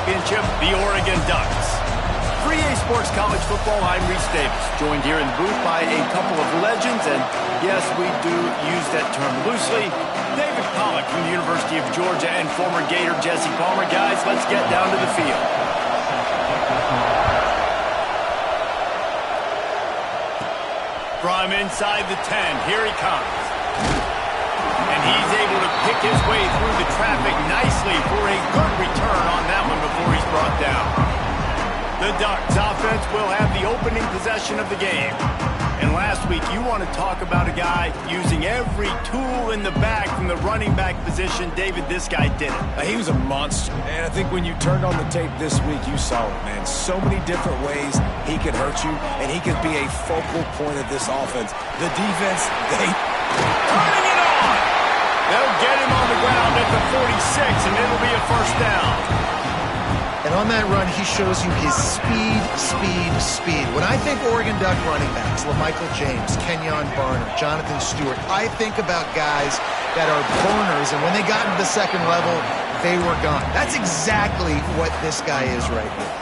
championship, the Oregon Ducks. For EA Sports College Football, I'm Reese Davis, joined here in the booth by a couple of legends, and yes, we do use that term loosely. David Pollack from the University of Georgia and former Gator Jesse Palmer. Guys, let's get down to the field. From inside the 10, here he comes. And he's able to pick his way through the traffic nicely for a good return on that one before he's brought down. The Ducks offense will have the opening possession of the game. And last week, you want to talk about a guy using every tool in the bag from the running back position. David, this guy did it. He was a monster. And I think when you turned on the tape this week, you saw it, man. So many different ways he could hurt you, and he could be a focal point of this offense. The defense, turning it on! They'll get him on the ground at the 46, and it'll be a first down. And on that run, he shows you his speed. When I think Oregon Duck running backs, LaMichael James, Kenyon Barner, Jonathan Stewart, I think about guys that are burners, and when they got into the second level, they were gone. That's exactly what this guy is right here.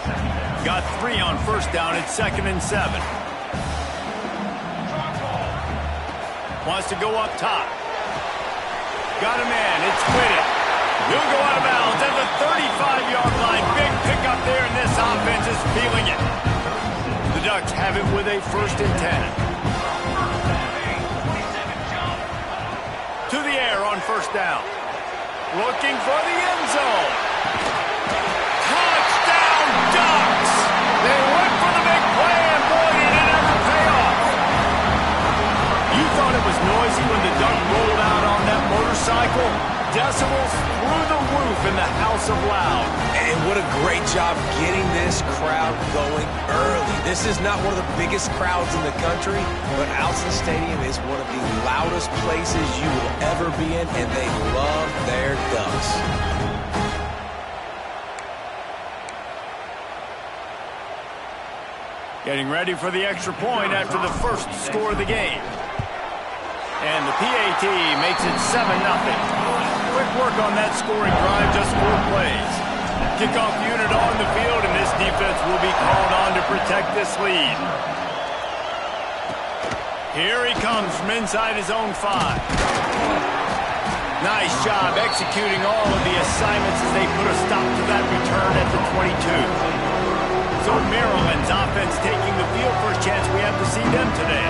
Got 3 on first down at 2nd and 7. Wants to go up top. Got a man, it's Whitted. He'll go out of bounds at the 35-yard line. Big pickup there, and this offense is feeling it. The Ducks have it with a 1st and 10. To the air on first down. Looking for the end zone. Touchdown, Ducks! They went for the big play, and boy, did it ever pay off. You thought it was noisy when the Duck rolled out on that motorcycle? Decibels through the roof in the House of Loud. And what a great job getting this crowd going early. This is not one of the biggest crowds in the country, but Alson Stadium is one of the loudest places you will ever be in, and they love their Ducks. Getting ready for the extra point after the first score of the game. And the PAT makes it 7-0. Quick work on that scoring drive, just 4 plays. Kickoff unit on the field, and this defense will be called on to protect this lead. Here he comes from inside his own 5. Nice job executing all of the assignments as they put a stop to that return at the 22. So Maryland's offense taking the field for a chance. We have to see them today.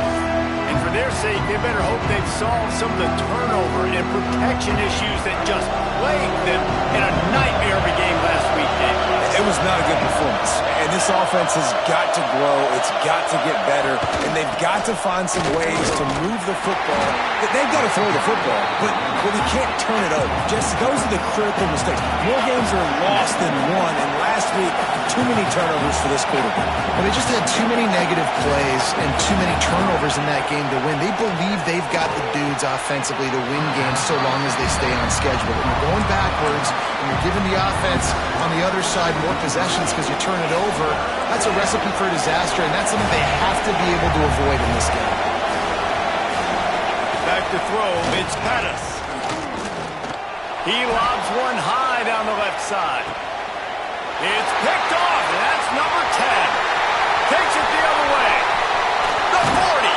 And for their sake, they better hope they've solved some of the turnover and protection issues that just plagued them in a nightmare of a game last week, Dave. It was not a good performance. And this offense has got to grow. It's got to get better. And they've got to find some ways to move the football. They've got to throw the football, but we can't turn it over. Just those are the critical mistakes. More games are lost than won. And last week, too many turnovers for this quarterback. Well, they just had too many negative plays and too many turnovers in that game to win. They believe they've got the dudes offensively to win games so long as they stay on schedule. But when you're going backwards and you're giving the offense on the other side more possessions because you turn it over, that's a recipe for disaster, and that's something they have to be able to avoid in this game. Back to throw, it's Pettis. He lobs one high down the left side. It's picked off, and that's number 10. Takes it the other way. The 40.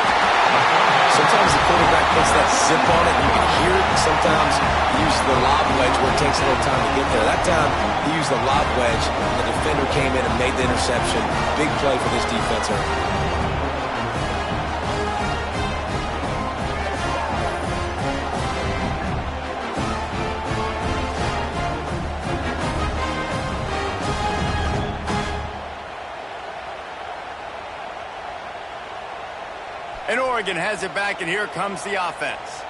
Sometimes the quarterback puts that zip on it, and you can hear it. Sometimes he uses the lob wedge where it takes a little time to get there. That time, he used the lob wedge, and the defender came in and made the interception. Big play for this defense. And Oregon has it back, and here comes the offense.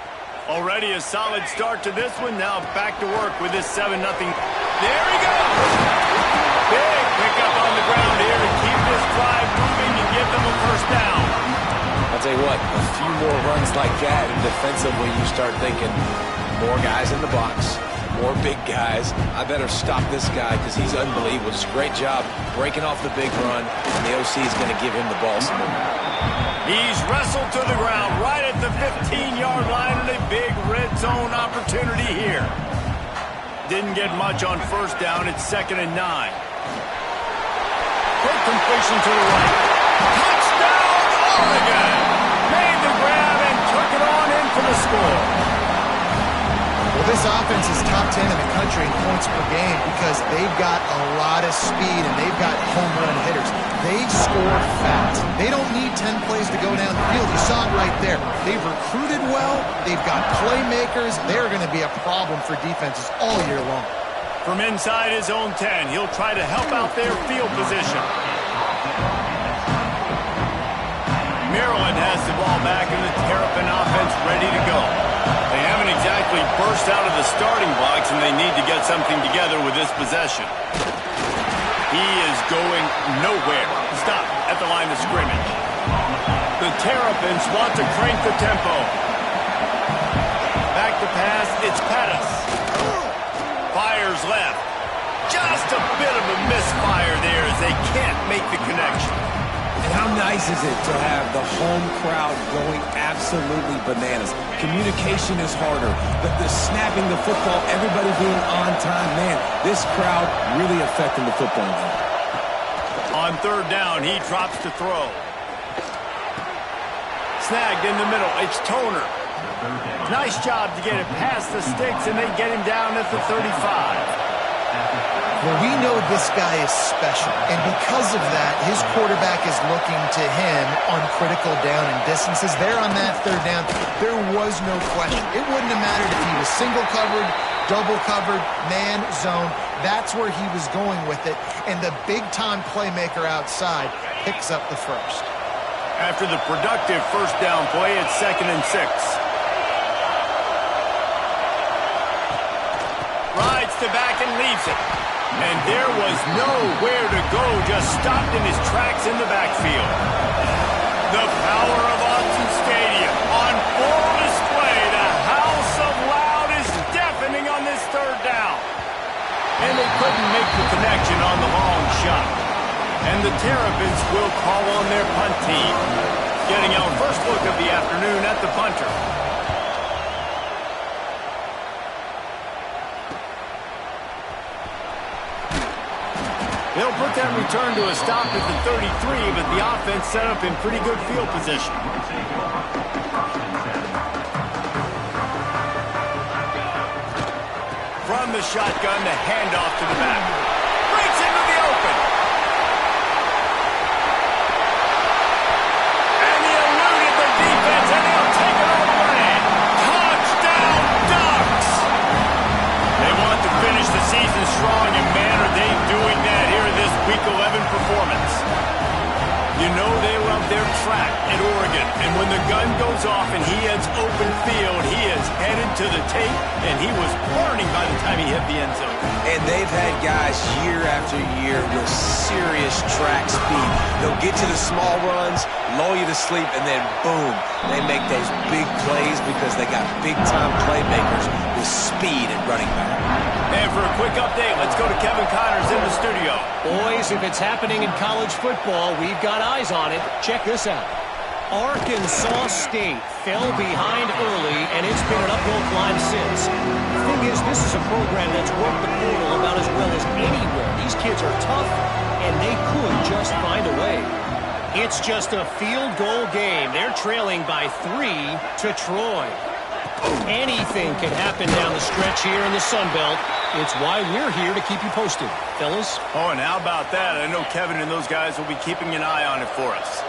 Already a solid start to this one. Now back to work with this 7-0. There he goes! Big pickup on the ground here to keep this drive moving and give them a first down. I'll tell you what, a few more runs like that, and defensively you start thinking more guys in the box, more big guys. I better stop this guy because he's unbelievable. Just a great job breaking off the big run, and the OC is going to give him the ball some more. He's wrestled to the ground right at the 15-yard line, and a big red zone opportunity here. Didn't get much on first down. It's 2nd and 9. Quick completion to the right. Touchdown, Oregon! Made the grab and took it on in for the score. Well, this offense is top 10 in the country in points per game because they've got a lot of speed and they've got home run hitters. They score fast. They don't need 10 plays to go downfield. You saw it right there. They've recruited well. They've got playmakers. They're going to be a problem for defenses all year long. From inside his own 10, he'll try to help out their field position. Maryland has the ball back and the Terrapin offense ready to go. They haven't exactly burst out of the starting blocks, and they need to get something together with this possession. He is going nowhere. Stop at the line of scrimmage. The Terrapins want to crank the tempo. Back to pass, it's Pettis. Fires left. Just a bit of a misfire there as they can't make the connection. And how nice is it to have the home crowd going absolutely bananas? Communication is harder. The snapping the football, everybody being on time. Man, this crowd really affecting the football game. On third down, he drops to throw. Snagged in the middle. It's Toner. Nice job to get it past the sticks, and they get him down at the 35. Well, we know this guy is special, and because of that, his quarterback is looking to him on critical down and distances. There on that third down, there was no question. It wouldn't have mattered if he was single covered, double covered, man, zone. That's where he was going with it, and the big-time playmaker outside picks up the first. After the productive first down play, it's 2nd and 6. Rides to back and leaves it. And there was nowhere to go, just stopped in his tracks in the backfield. The power of Autzen Stadium on full display. The house of loud is deafening on this third down. And they couldn't make the connection on the long shot. And the Terrapins will call on their punt team. Getting our first look of the afternoon at the punter. They'll put that return to a stop at the 33, but the offense set up in pretty good field position. From the shotgun, the handoff to the back. Breaks into the open. And he eluded the defense, and he'll take it all the way. Touchdown, Ducks! They want to finish the season strong, and man, are they doing that here in this Week 11 performance. You know they love their track at Oregon, and when the gun goes off and he heads open field, he is headed to the tape, and he was burning by the time he hit the end zone. And they've had guys year after year with serious track speed. They'll get you the small runs, lull you to sleep, and then boom, they make those big plays because they got big-time playmakers with speed at running back. And for a quick update, let's go to Kevin Connors in the studio. Boys, if it's happening in college football, we've got eyes on it. Check this out. Arkansas State fell behind early, and it's been an uphill climb since. The thing is, this is a program that's worked the portal about as well as anywhere. These kids are tough, and they could just find a way. It's just a field goal game. They're trailing by 3 to Troy. Anything can happen down the stretch here in the Sun Belt. It's why we're here to keep you posted, fellas. Oh, and how about that? I know Kevin and those guys will be keeping an eye on it for us.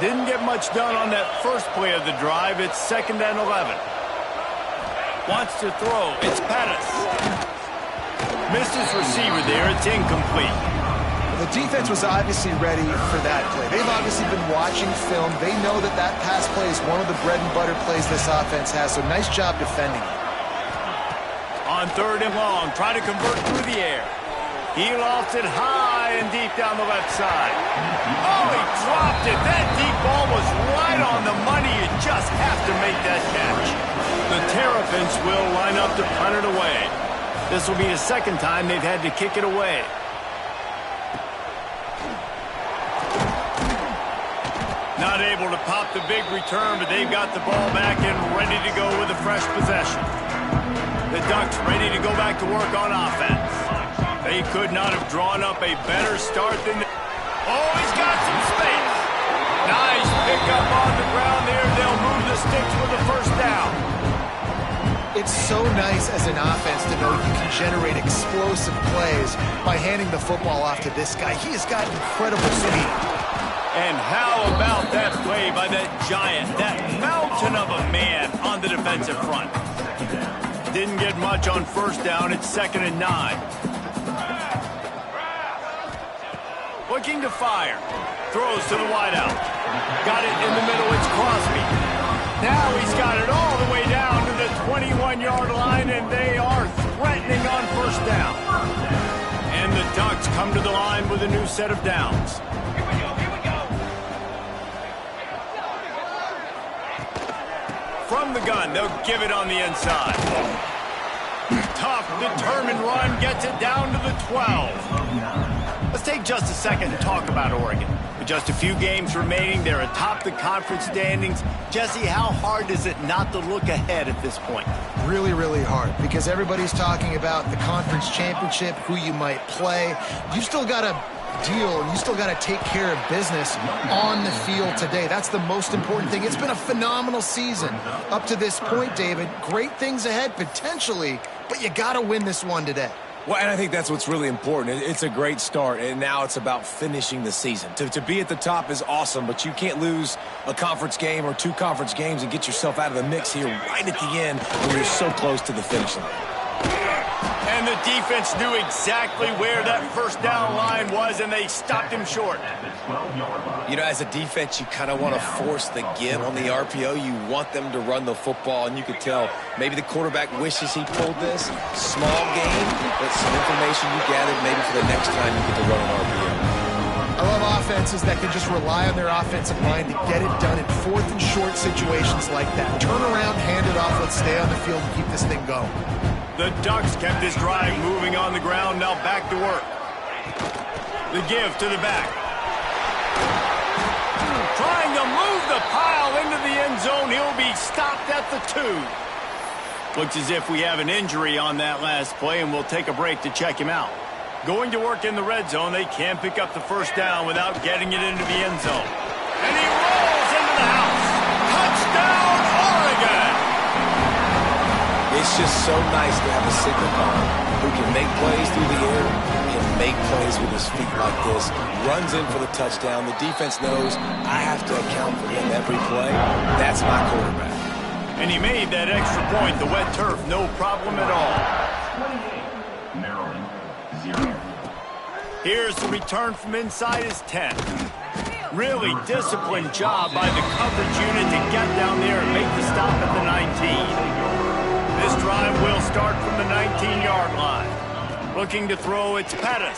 Didn't get much done on that first play of the drive. It's 2nd and 11. Wants to throw. It's Pettis. Missed his receiver there. It's incomplete. The defense was obviously ready for that play. They've obviously been watching film. They know that that pass play is one of the bread and butter plays this offense has, so nice job defending it. On 3rd and long, try to convert through the air. He lofts it high and deep down the left side. Oh, he dropped it. That deep ball was right on the money. You just have to make that catch. The Terrapins will line up to punt it away. This will be the 2nd time they've had to kick it away. Not able to pop the big return, but they've got the ball back and ready to go with a fresh possession. The Ducks ready to go back to work on offense. They They could not have drawn up a better start than... Oh, he's got some space. Nice pickup on the ground there. They'll move the sticks for the first down. It's so nice as an offense to know you can generate explosive plays by handing the football off to this guy. He has got incredible speed. And how about that play by that giant, that mountain of a man on the defensive front? Didn't get much on first down. It's 2nd and 9. Looking to fire. Throws to the wideout. Got it in the middle. It's Crosby. Now he's got it all the way down to the 21-yard line, and they are threatening on first down. And the Ducks come to the line with a new set of downs. From the gun, they'll give it on the inside. Tough, determined run, gets it down to the 12. Let's take just a second to talk about Oregon. With just a few games remaining, they're atop the conference standings. Jesse, how hard is it not to look ahead at this point? Really, really hard, because everybody's talking about the conference championship, who you might play. You still got to deal, and you still got to take care of business on the field today. That's the most important thing. It's been a phenomenal season up to this point, David. Great things ahead, potentially, but you got to win this one today. Well, and I think that's what's really important. It's a great start, and now it's about finishing the season. To be at the top is awesome, but you can't lose a conference game or 2 conference games and get yourself out of the mix here right at the end when you're so close to the finish line. And the defense knew exactly where that first down line was, and they stopped him short. You know, as a defense, you kind of want to force the give on the RPO. You want them to run the football, and you could tell maybe the quarterback wishes he pulled this. Small game, but some information you gathered maybe for the next time you get to run an RPO. I love offenses that can just rely on their offensive line to get it done in 4th and short situations like that. Turn around, hand it off, let's stay on the field and keep this thing going. The Ducks kept this drive moving on the ground, now back to work. The give to the back. Trying to move the pile into the end zone. He'll be stopped at the 2. Looks as if we have an injury on that last play, and we'll take a break to check him out. Going to work in the red zone. They can't pick up the first down without getting it into the end zone. And he rolls into the house. Touchdown, Oregon! It's just so nice to have a signal caller who can make plays through the air, can make plays with his feet like this, runs in for the touchdown. The defense knows I have to account for him every play. That's my quarterback. And he made that extra point, the wet turf, no problem at all. Maryland, 0. Here's the return from inside his 10. Really disciplined job by the coverage unit to get down there and make the stop at the 19. This drive will start from the 19-yard line. Looking to throw, it's Pettis.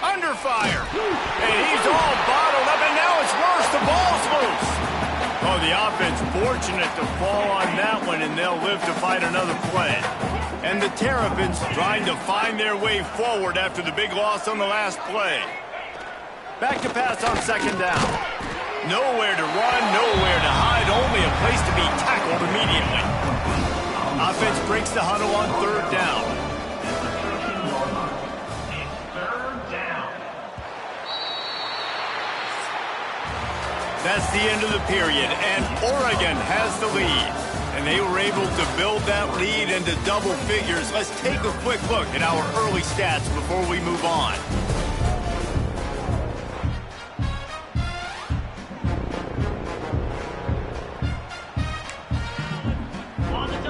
Under fire. And he's all bottled up, and now it's worse. The ball's loose. Oh, the offense fortunate to fall on that one, and they'll live to fight another play. And the Terrapins trying to find their way forward after the big loss on the last play. Back to pass on 2nd down. Nowhere to run, nowhere to hide, only a place to be tackled immediately. Offense breaks the huddle on 3rd down. That's the end of the period, and Oregon has the lead. And they were able to build that lead into double figures. Let's take a quick look at our early stats before we move on.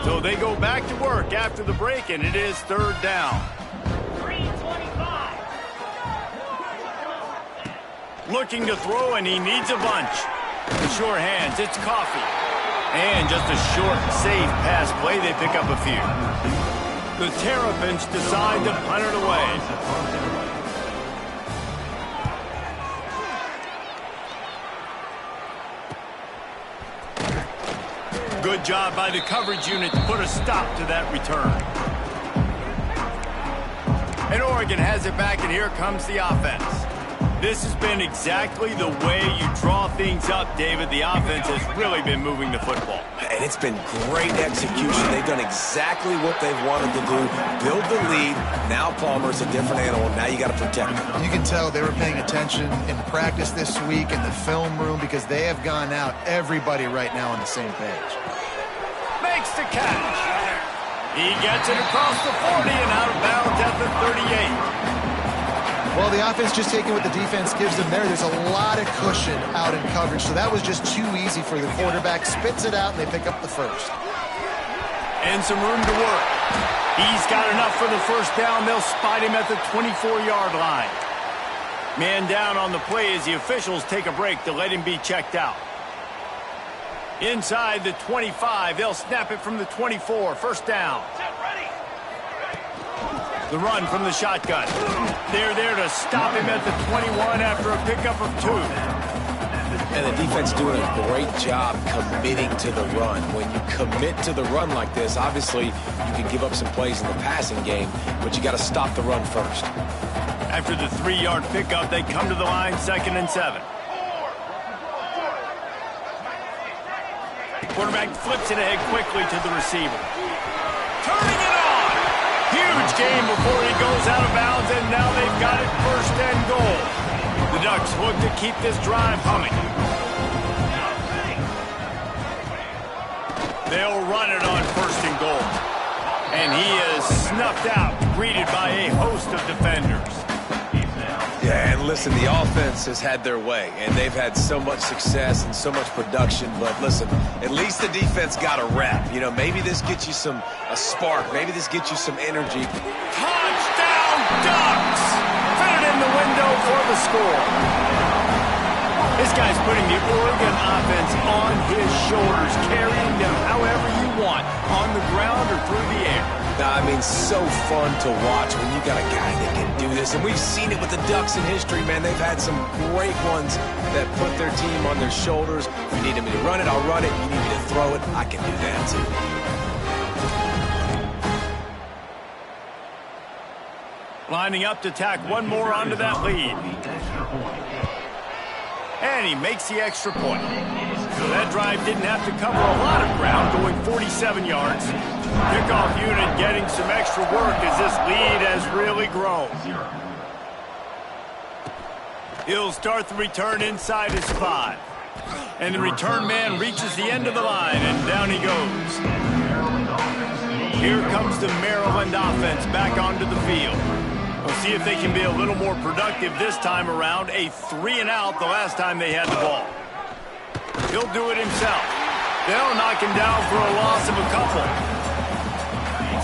So they go back to work after the break, and it is 3rd down. 3:25. Looking to throw, and he needs a bunch. The sure hands, it's Coffee. And just a short, safe pass play, they pick up a few. The Terrapins decide to punt it away. Good job by the coverage unit to put a stop to that return. And Oregon has it back, and here comes the offense. This has been exactly the way you draw things up, David. The offense has really been moving the football. And it's been great execution. They've done exactly what they've wanted to do. Build the lead. Now Palmer's a different animal. Now you got to protect him. You can tell they were paying attention in practice this week in the film room because they have gone out, everybody right now on the same page. Makes the catch. He gets it across the 40 and out of bounds at the 38. Well, the offense just taking what the defense gives them there. There's a lot of cushion out in coverage, so that was just too easy for the quarterback. Spits it out, and they pick up the first. And some room to work. He's got enough for the first down. They'll spot him at the 24-yard line. Man down on the play as the officials take a break to let him be checked out. Inside the 25, they'll snap it from the 24. First down. The run from the shotgun. They're there to stop him at the 21 after a pickup of 2. And the defense doing a great job committing to the run. When you commit to the run like this, obviously you can give up some plays in the passing game, but you got to stop the run first. After the 3-yard pickup, they come to the line, 2nd and 7. Quarterback flips it ahead quickly to the receiver. Turning it on! Huge game before he goes out of bounds, and now they've got it 1st and goal. The Ducks look to keep this drive humming. They'll run it on 1st and goal. And he is snuffed out, greeted by a host of defenders. Yeah, and listen, the offense has had their way, and they've had so much success and so much production. But listen, at least the defense got a rep. You know, maybe this gets you a spark. Maybe this gets you some energy. Touchdown, Ducks! Fit it in the window for the score. This guy's putting the Oregon offense on his shoulders, carrying them however you want, on the ground or through the air. I mean, so fun to watch when you got a guy that can do this. And we've seen it with the Ducks in history, man. They've had some great ones that put their team on their shoulders. You need me to run it, I'll run it. You need me to throw it, I can do that too. Lining up to tack one more onto that lead. And he makes the extra point. So that drive didn't have to cover a lot of ground, going 47 yards. Kickoff unit getting some extra work as this lead has really grown. He'll start the return inside his 5. And the return man reaches the end of the line, and down he goes. Here comes the Maryland offense back onto the field. We'll see if they can be a little more productive this time around. A 3-and-out the last time they had the ball. He'll do it himself. They'll knock him down for a loss of a couple.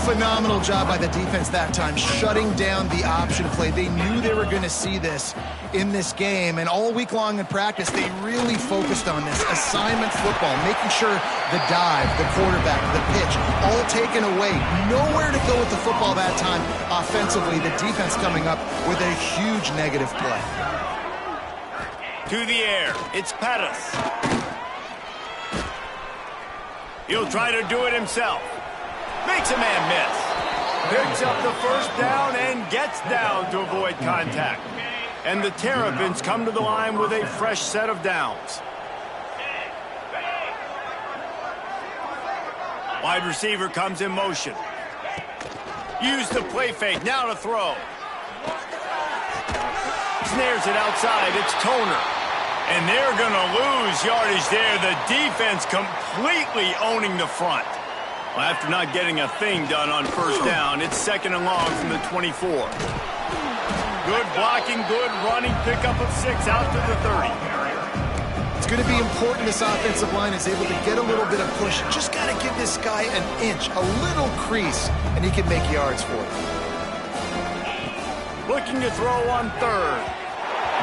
Phenomenal job by the defense that time, shutting down the option play. They knew they were going to see this in this game, and all week long in practice, they really focused on this assignment football, making sure the dive, the quarterback, the pitch, all taken away. Nowhere to go with the football that time offensively. The defense coming up with a huge negative play. To the air, it's Pettis. He'll try to do it himself. Makes a man miss. Picks up the first down and gets down to avoid contact. And the Terrapins come to the line with a fresh set of downs. Wide receiver comes in motion. Use the play fake, now to throw. Snares it outside, it's Toner. And they're going to lose yardage there. The defense completely owning the front. Well, after not getting a thing done on first down, it's 2nd and long from the 24. Good blocking, good running, pickup of 6 out to the 30. It's going to be important this offensive line is able to get a little bit of push. Just got to give this guy an inch, a little crease, and he can make yards for it. Looking to throw on 3rd.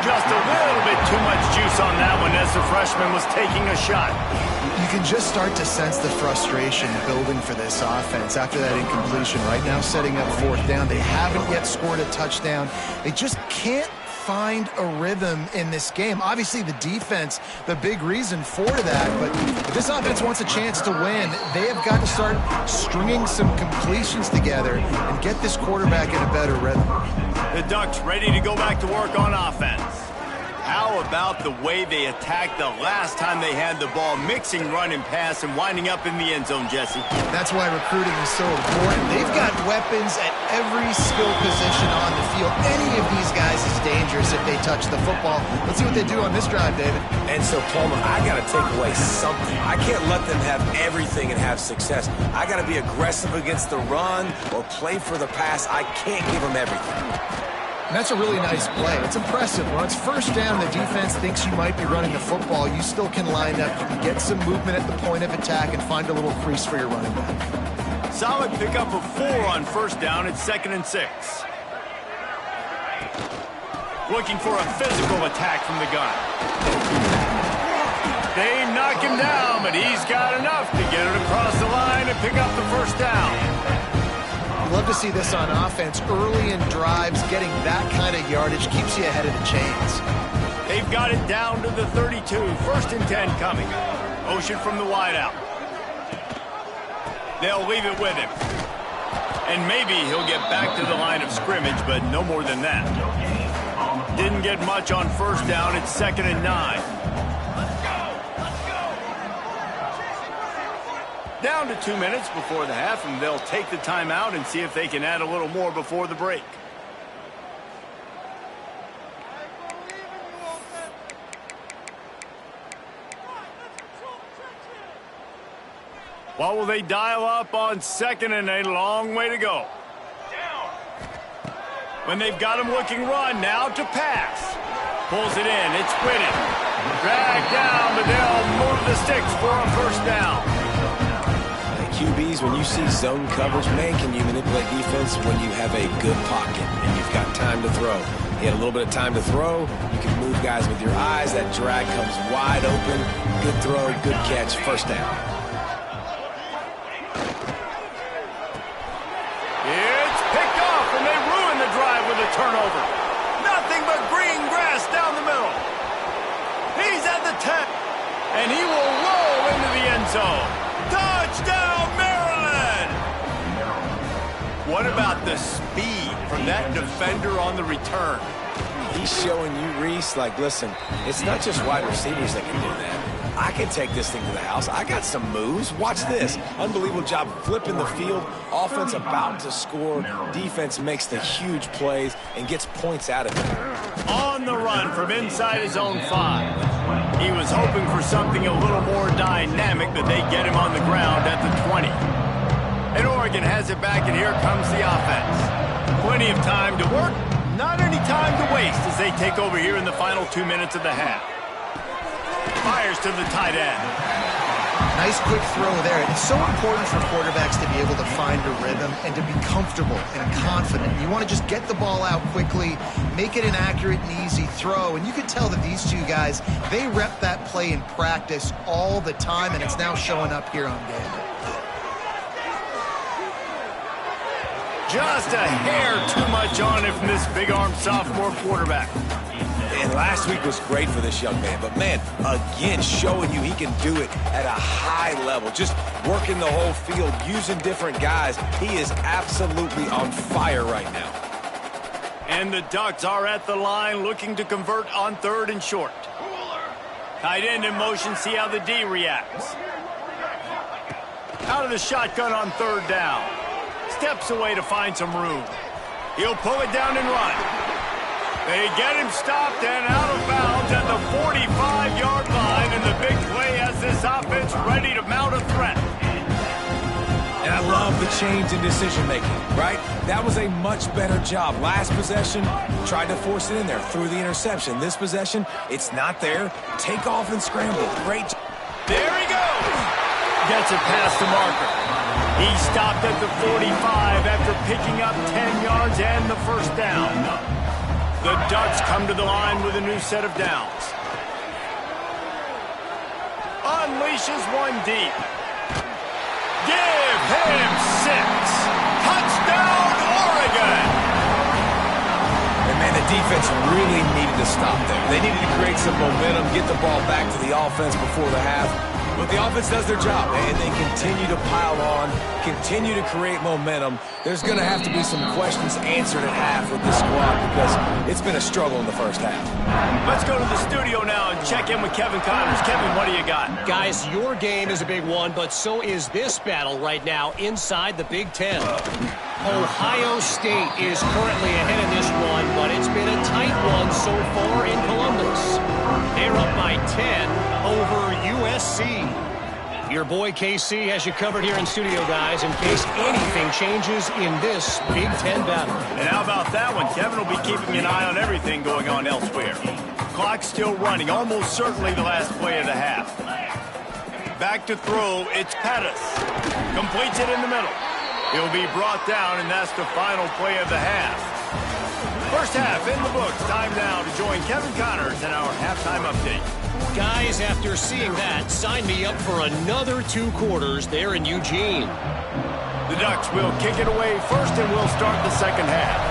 Just a little bit too much juice on that one as the freshman was taking a shot. You can just start to sense the frustration building for this offense after that incompletion. Right now setting up 4th down. They haven't yet scored a touchdown. They just can't find a rhythm in this game. Obviously the defense, the big reason for that, but if this offense wants a chance to win, they have got to start stringing some completions together and get this quarterback in a better rhythm. The Ducks ready to go back to work on offense. How about the way they attacked the last time they had the ball, mixing run and pass and winding up in the end zone, Jesse? That's why recruiting is so important. They've got weapons at every skill position on the field. Any of these guys is dangerous if they touch the football. Let's see what they do on this drive, David. And so, Palmer, I got to take away something. I can't let them have everything and have success. I got to be aggressive against the run or play for the pass. I can't give them everything. And that's a really nice play. It's impressive. When it's first down, the defense thinks you might be running the football. You still can line up. You can get some movement at the point of attack and find a little crease for your running back. Solid pickup of 4 on first down. It's 2nd and 6. Looking for a physical attack from the gun. They knock him down, but he's got enough to get it across the line and pick up the first down. Love to see this on offense. Early in drives, getting that kind of yardage keeps you ahead of the chains. They've got it down to the 32. 1st and 10 coming. Motion from the wideout. They'll leave it with him. And maybe he'll get back to the line of scrimmage, but no more than that. Didn't get much on first down. It's 2nd and 9. Down to 2 minutes before the half, and they'll take the timeout and see if they can add a little more before the break. What will they dial up on 2nd and a long way to go? When they've got him looking run, now to pass. Pulls it in, it's Whitted. Dragged down, but they'll move the sticks for a first down. QBs, when you see zone coverage, man, can you manipulate defense when you have a good pocket and you've got time to throw. You had a little bit of time to throw. You can move guys with your eyes. That drag comes wide open. Good throw, good catch, first down. It's picked off, and they ruin the drive with a turnover. Nothing but green grass down the middle. He's at the 10, and he will roll into the end zone. Touchdown, Maryland! What about the speed from that defender on the return? He's showing you, Reese, like, listen, it's not just wide receivers that can do that. I can take this thing to the house. I got some moves. Watch this. Unbelievable job flipping the field. Offense about to score. Defense makes the huge plays and gets points out of it. On the run from inside his own 5. He was hoping for something a little more dynamic, but they get him on the ground at the 20. And Oregon has it back, and here comes the offense. Plenty of time to work, not any time to waste as they take over here in the final 2 minutes of the half. Fires to the tight end. Nice quick throw there. It's so important for quarterbacks to be able to find a rhythm and to be comfortable and confident. You want to just get the ball out quickly, make it an accurate and easy throw. And you can tell that these two guys, they rep that play in practice all the time, and it's now showing up here on game. Just a hair too much on it from this big-armed sophomore quarterback. And last week was great for this young man. But, man, again, showing you he can do it at a high level. Just working the whole field, using different guys. He is absolutely on fire right now. And the Ducks are at the line looking to convert on 3rd and short. Tight end in motion, see how the D reacts. Out of the shotgun on 3rd down. Steps away to find some room. He'll pull it down and run. They get him stopped and out of bounds at the 45-yard line, and the big play has this offense ready to mount a threat. And I love the change in decision-making, right? That was a much better job. Last possession, tried to force it in there, threw the interception. This possession, it's not there. Take off and scramble. Great. There he goes. Gets it past the marker. He stopped at the 45 after picking up 10 yards and the first down. The Ducks come to the line with a new set of downs. Unleashes one deep. Give him 6. Touchdown, Oregon! And, man, the defense really needed to stop there. They needed to create some momentum, get the ball back to the offense before the half. But the offense does their job, and they continue to pile on, continue to create momentum. There's going to have to be some questions answered at half with this squad because it's been a struggle in the first half. Let's go to the studio now and check in with Kevin Connors. Kevin, what do you got? Guys, your game is a big one, but so is this battle right now inside the Big Ten. Ohio State is currently ahead in this one, but it's been a tight one so far in Columbus. They're up by 10 over USC. Your boy KC has you covered here in studio, guys, in case anything changes in this Big Ten battle. And how about that one? Kevin will be keeping an eye on everything going on elsewhere. Clock's still running, almost certainly the last play of the half. Back to throw, it's Pettis. Completes it in the middle. He'll be brought down, and that's the final play of the half. First half in the books. Time now to join Kevin Connors in our halftime update. Guys, after seeing that, sign me up for another 2 quarters there in Eugene. The Ducks will kick it away first, and we'll start the second half.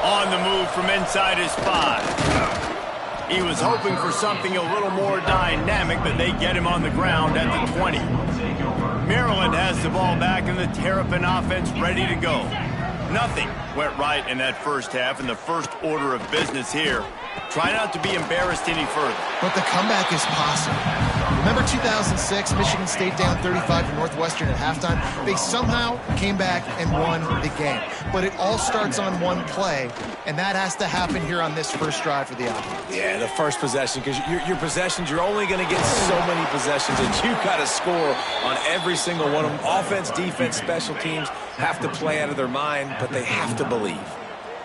On the move from inside his 5. He was hoping for something a little more dynamic, but they get him on the ground at the 20. Maryland has the ball back, and the Terrapin offense ready to go. Nothing went right in that first half, and the first order of business here. Try not to be embarrassed any further. But the comeback is possible. Remember 2006, Michigan State down 35 to Northwestern at halftime? They somehow came back and won the game. But it all starts on one play, and that has to happen here on this first drive for the offense. Yeah, the first possession, because your possessions, you're only going to get so many possessions, and you've got to score on every single one of them. Offense, defense, special teams have to play out of their mind, but they have to believe.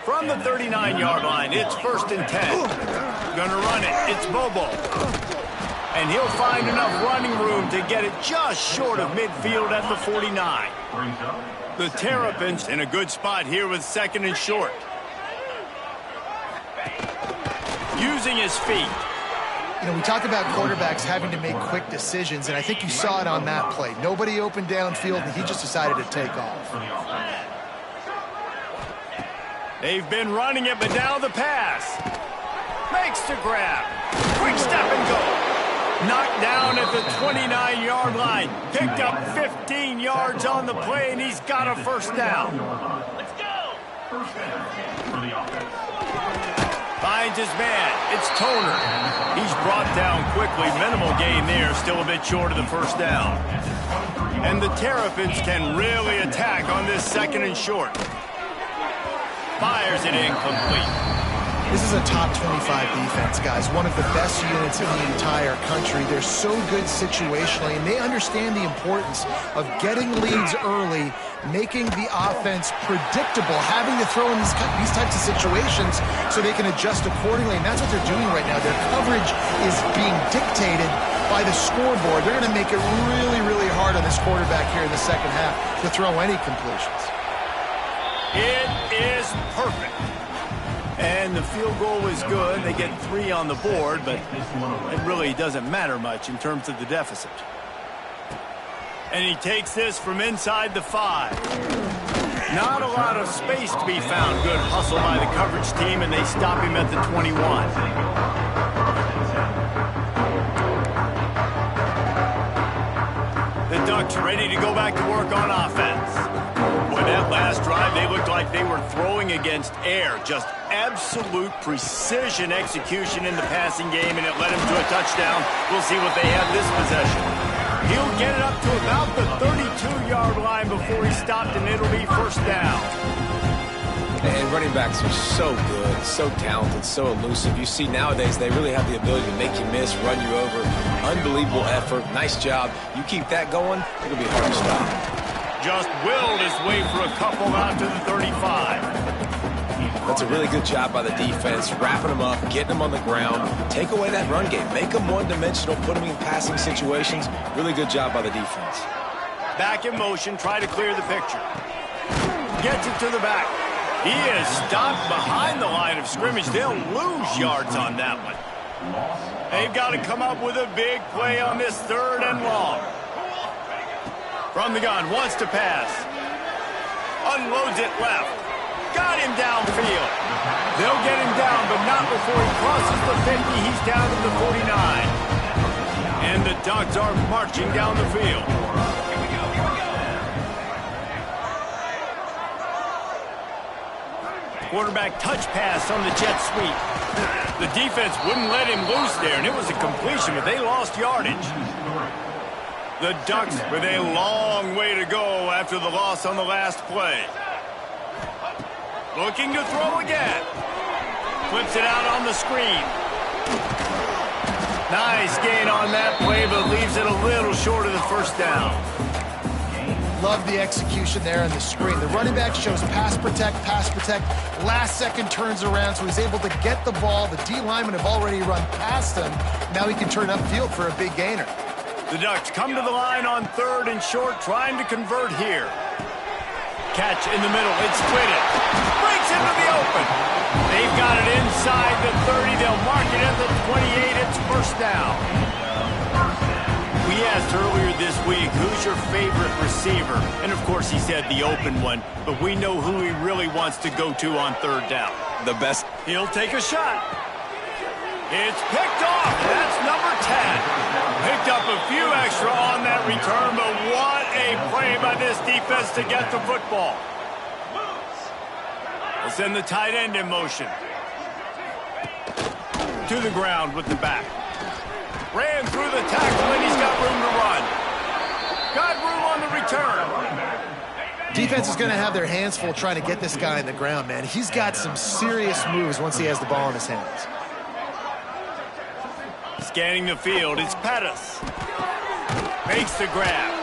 From the 39-yard line, it's 1st and 10. Gonna run it. It's Bobo. And he'll find enough running room to get it just short of midfield at the 49. The Terrapins in a good spot here with 2nd and short. Using his feet. You know, we talk about quarterbacks having to make quick decisions, and I think you saw it on that play. Nobody opened downfield, and he just decided to take off. They've been running it, but now the pass. Makes the grab. Quick step and go. Knocked down at the 29-yard line. Picked up 15 yards on the play, and he's got a first down. Let's go. First down for the offense. Finds his man. It's Toner. He's brought down quickly. Minimal gain there. Still a bit short of the first down. And the Terrapins can really attack on this 2nd and short. Fires it incomplete. This is a top 25 defense, guys. One of the best units in the entire country. They're so good situationally, and they understand the importance of getting leads early, making the offense predictable, having to throw in these types of situations so they can adjust accordingly, and that's what they're doing right now. Their coverage is being dictated by the scoreboard. They're going to make it really, really hard on this quarterback here in the second half to throw any completions. It is perfect. And the field goal is good. They get 3 on the board, but it really doesn't matter much in terms of the deficit. And he takes this from inside the 5. Not a lot of space to be found. Good hustle by the coverage team, and they stop him at the 21. The Ducks ready to go back to work on offense. Boy, that last drive, they looked like they were throwing against air. Just absolute precision execution in the passing game, and it led him to a touchdown. We'll see what they have this possession. He'll get it up to about the 32-yard line before he stopped, and it'll be first down. And running backs are so good, so talented, so elusive. You see nowadays they really have the ability to make you miss, run you over. Unbelievable effort. Nice job. You keep that going, it'll be hard to stop. Just willed his way for a couple out to the 35. That's a really good job by the defense, wrapping them up, getting them on the ground. Take away that run game. Make them one-dimensional, put them in passing situations. Really good job by the defense. Back in motion, try to clear the picture. Gets it to the back. He is stopped behind the line of scrimmage. They'll lose yards on that one. They've got to come up with a big play on this 3rd and long. From the gun, wants to pass. Unloads it left. got him downfield. They'll get him down, but not before he crosses the 50. He's down to the 49. And the Ducks are marching down the field. Quarterback touch pass on the jet sweep. The defense wouldn't let him loose there, and it was a completion, but they lost yardage. The Ducks with a long way to go after the loss on the last play. Looking to throw again. Flips it out on the screen. Nice gain on that play, but leaves it a little short of the first down. Love the execution there on the screen. The running back shows pass protect, last second turns around, so he's able to get the ball. The D linemen have already run past him. Now he can turn upfield for a big gainer. The Ducks come to the line on 3rd and short, trying to convert here. Catch in the middle, it's split it. Breaks into the open. They've got it inside the 30. They'll mark it at the 28. It's first down. We asked earlier this week, who's your favorite receiver? And, of course, he said the open one. But we know who he really wants to go to on 3rd down. The best. He'll take a shot. It's picked off. That's number 10. Picked up a few extra on that return, but what a play by this defense to get the football. We'll send the tight end in motion. To the ground with the back. Ran through the tackle, and he's got room to run. Got room on the return. Defense is going to have their hands full trying to get this guy in the ground, man. He's got some serious moves once he has the ball in his hands. Scanning the field, it's Pettis. Makes the grab.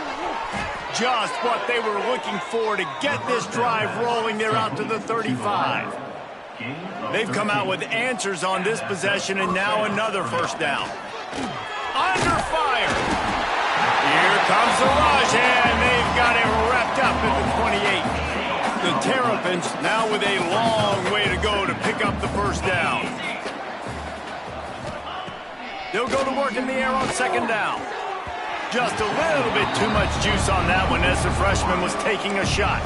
Just what they were looking for to get this drive rolling. They're out to the 35. They've come out with answers on this possession, and now another first down. Under fire. Here comes the rush, and they've got it wrapped up at the 28. The Terrapins now with a long way to go to pick up the first down. They'll go to work in the air on 2nd down. Just a little bit too much juice on that one as the freshman was taking a shot.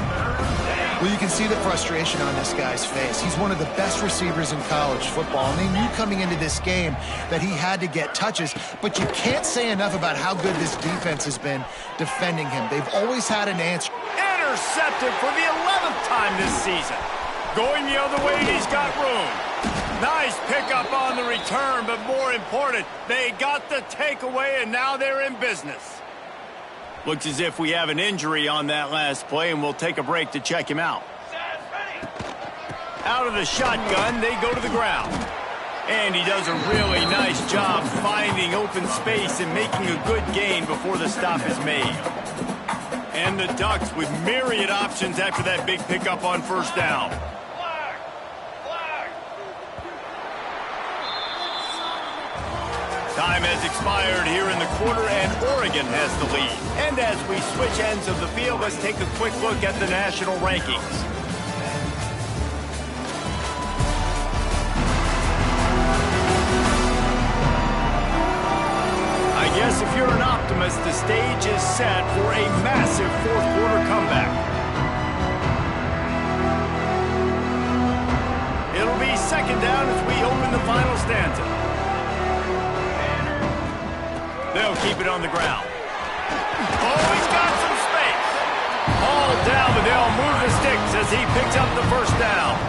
Well, you can see the frustration on this guy's face. He's one of the best receivers in college football, and they knew coming into this game that he had to get touches, but you can't say enough about how good this defense has been defending him. They've always had an answer. Intercepted for the 11th time this season. Going the other way, he's got room. Nice pickup on the return, but more important, they got the takeaway, and now they're in business. Looks as if we have an injury on that last play, and we'll take a break to check him out. Out of the shotgun, they go to the ground. And he does a really nice job finding open space and making a good gain before the stop is made. And the Ducks with myriad options after that big pickup on 1st down. Time has expired here in the quarter, and Oregon has the lead. And as we switch ends of the field, let's take a quick look at the national rankings. I guess if you're an optimist, the stage is set for a massive 4th quarter comeback. It'll be 2nd down as we open the final stanza. They'll keep it on the ground. Oh, he's got some space. All down, but they'll move the sticks as he picks up the first down.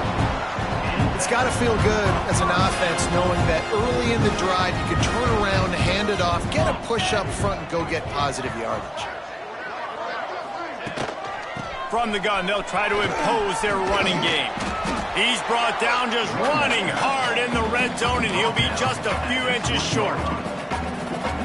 It's got to feel good as an offense knowing that early in the drive you can turn around, hand it off, get a push up front, and go get positive yardage. From the gun, they'll try to impose their running game. He's brought down just running hard in the red zone, and he'll be just a few inches short.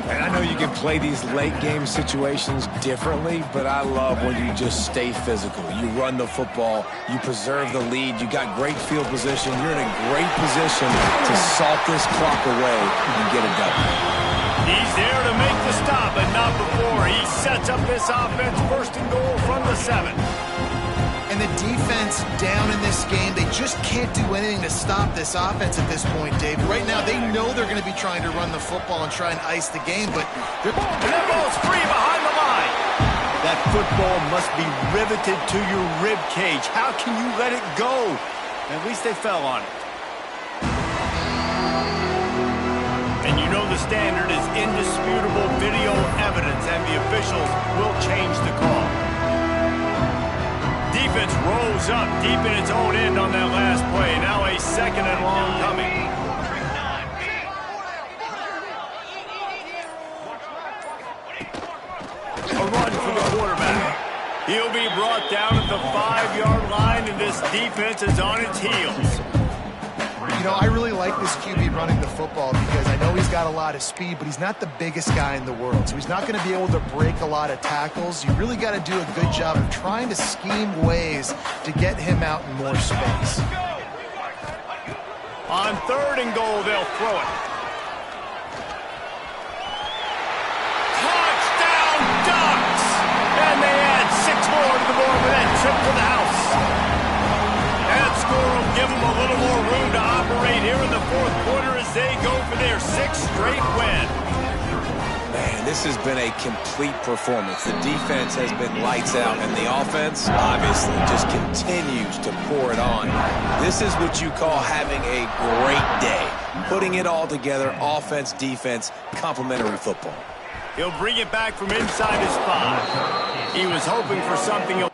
And I know you can play these late-game situations differently, but I love when you just stay physical. You run the football, you preserve the lead, you got great field position, you're in a great position to salt this clock away and get it done. He's there to make the stop, but not before. He sets up this offense 1st and goal from the 7. And the defense down in this game, they just can't do anything to stop this offense at this point, Dave. Right now, they know they're going to be trying to run the football and try and ice the game, but and that ball's free behind the line. That football must be riveted to your rib cage. How can you let it go? At least they fell on it. And you know the standard is indisputable video evidence, and the officials will change the call. Defense rolls up deep in its own end on that last play. Now a 2nd and long coming. A run for the quarterback. He'll be brought down at the 5-yard line, and this defense is on its heels. You know, I really like this QB running the football because I know he's got a lot of speed, but he's not the biggest guy in the world. So he's not going to be able to break a lot of tackles. You really got to do a good job of trying to scheme ways to get him out in more space. On 3rd and goal, they'll throw it. Touchdown, Ducks! And they add 6 more to the board with that trip to the house. That score will give them a little more room to operate here in the 4th quarter as they go for their 6th straight win. Man, this has been a complete performance. The defense has been lights out, and the offense obviously just continues to pour it on. This is what you call having a great day. Putting it all together, offense, defense, complementary football. He'll bring it back from inside his 5. He was hoping for something else.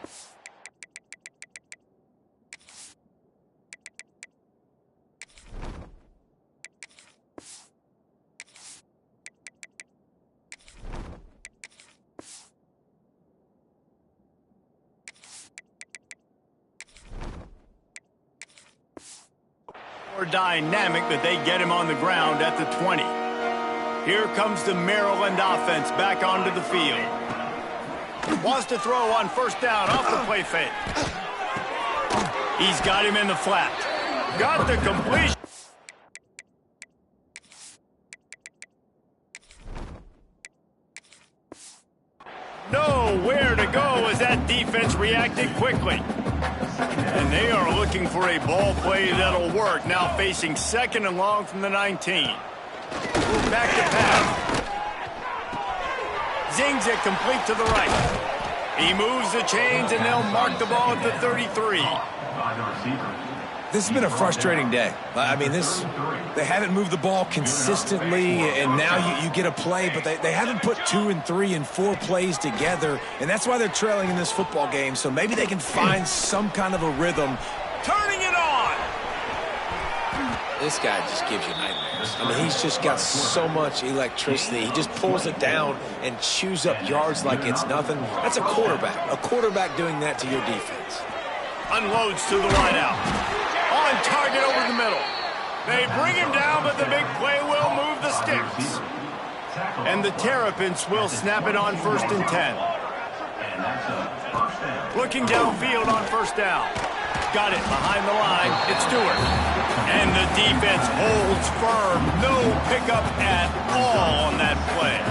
More dynamic that they get him on the ground at the 20. Here comes the Maryland offense back onto the field. Wants to throw on 1st down off the play fake. He's got him in the flat. Got the completion. Nowhere to go as that defense reacted quickly. And they are looking for a ball play that'll work. Now facing 2nd and long from the 19. Back to pass. Zings it complete to the right. He moves the chains, and they'll mark the ball at the 33. This has been a frustrating day. I mean, they haven't moved the ball consistently, and now you get a play, but they haven't put 2 and 3 and 4 plays together, and that's why they're trailing in this football game, so maybe they can find some kind of a rhythm. Turning it on! This guy just gives you nightmares. I mean, he's just got so much electricity. He just pulls it down and chews up yards like it's nothing. That's a quarterback. A quarterback doing that to your defense. Unloads to the wideout. On target over the middle. They bring him down, but the big play will move the sticks. And the Terrapins will snap it on 1st and 10. Looking downfield on 1st down. Got it behind the line. It's Stewart. And the defense holds firm. No pickup at all on that play.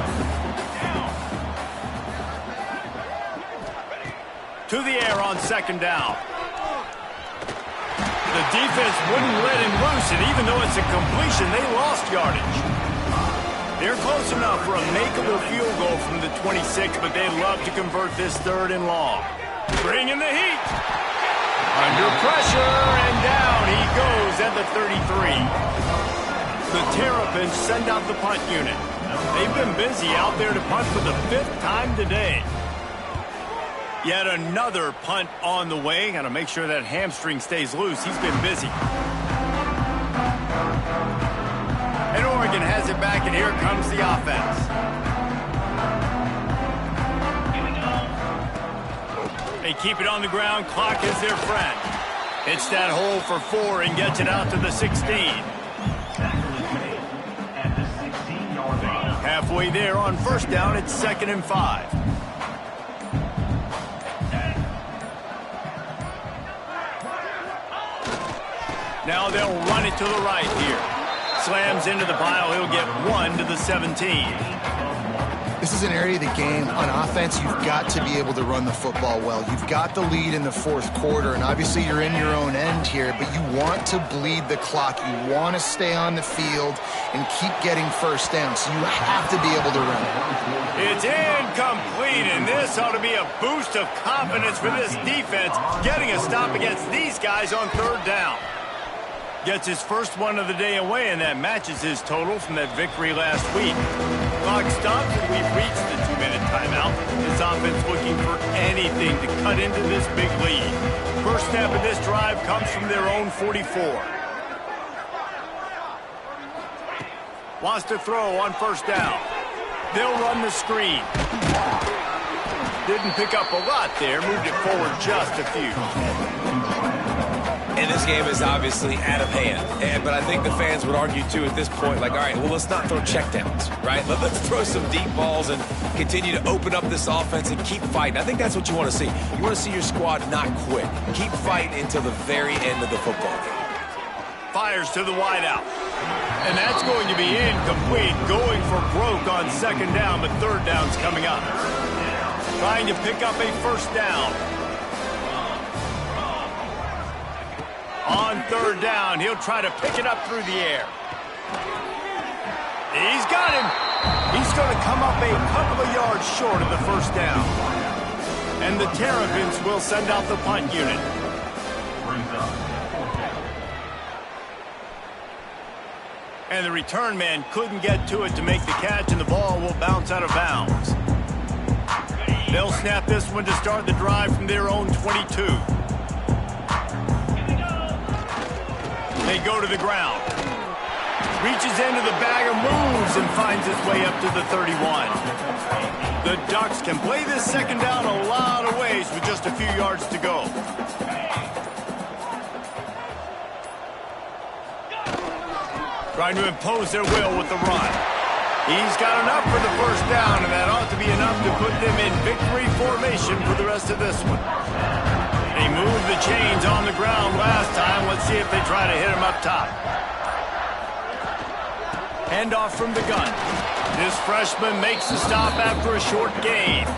To the air on 2nd down. The defense wouldn't let him loose, and even though it's a completion, they lost yardage. They're close enough for a makeable field goal from the 26, but they'd love to convert this 3rd and long. Bringing the heat. Under pressure, and down he goes at the 33. The Terrapins send out the punt unit. They've been busy out there to punt for the 5th time today. Yet another punt on the way. Got to make sure that hamstring stays loose. He's been busy. And Oregon has it back, and here comes the offense. They keep it on the ground. Clock is their friend. Hits that hole for 4 and gets it out to the 16. Halfway there on 1st down. It's 2nd and 5. Now they'll run it to the right here. Slams into the pile. He'll get 1 to the 17. This is an area of the game on offense you've got to be able to run the football well. You've got the lead in the fourth quarter, and obviously you're in your own end here, but you want to bleed the clock. You want to stay on the field and keep getting first down, so you have to be able to run it. It's incomplete, and this ought to be a boost of confidence for this defense, getting a stop against these guys on third down. Gets his first one of the day away, and that matches his total from that victory last week. Clock stops, and we've reached the 2-minute timeout. This offense looking for anything to cut into this big lead. First snap of this drive comes from their own 44. Wants to throw on first down. They'll run the screen. Didn't pick up a lot there, moved it forward just a few. And this game is obviously out of hand. But I think the fans would argue, too, at this point, like, all right, well, let's not throw checkdowns, right? Let's throw some deep balls and continue to open up this offense and keep fighting. I think that's what you want to see. You want to see your squad not quit. Keep fighting until the very end of the football game. Fires to the wideout. And that's going to be incomplete. Going for broke on second down, but third down's coming up. Trying to pick up a first down. On third down, he'll try to pick it up through the air. He's got him. He's going to come up a couple of yards short of the first down. And the Terrapins will send out the punt unit. And the return man couldn't get to it to make the catch, and the ball will bounce out of bounds. They'll snap this one to start the drive from their own 22. They go to the ground. Reaches into the bag and moves and finds his way up to the 31. The Ducks can play this second down a lot of ways with just a few yards to go. Trying to impose their will with the run. He's got enough for the first down, and that ought to be enough to put them in victory formation for the rest of this one. They moved the chains on the ground last time. Let's see if they try to hit him up top. Handoff from the gun. This freshman makes the stop after a short gain.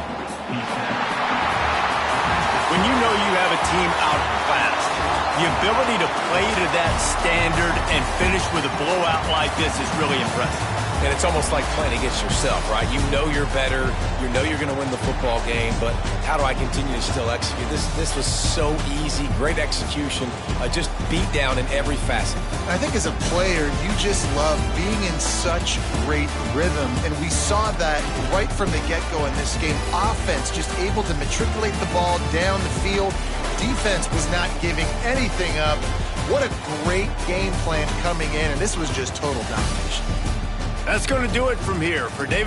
When you know you have a team outclassed, the ability to play to that standard and finish with a blowout like this is really impressive. And it's almost like playing against yourself, right? You know you're better. You know you're going to win the football game, but how do I continue to still execute? This was so easy, great execution, just beat down in every facet. I think as a player, you just love being in such great rhythm, and we saw that right from the get-go in this game. Offense just able to matriculate the ball down the field. Defense was not giving anything up. What a great game plan coming in, and this was just total domination. That's going to do it from here. For David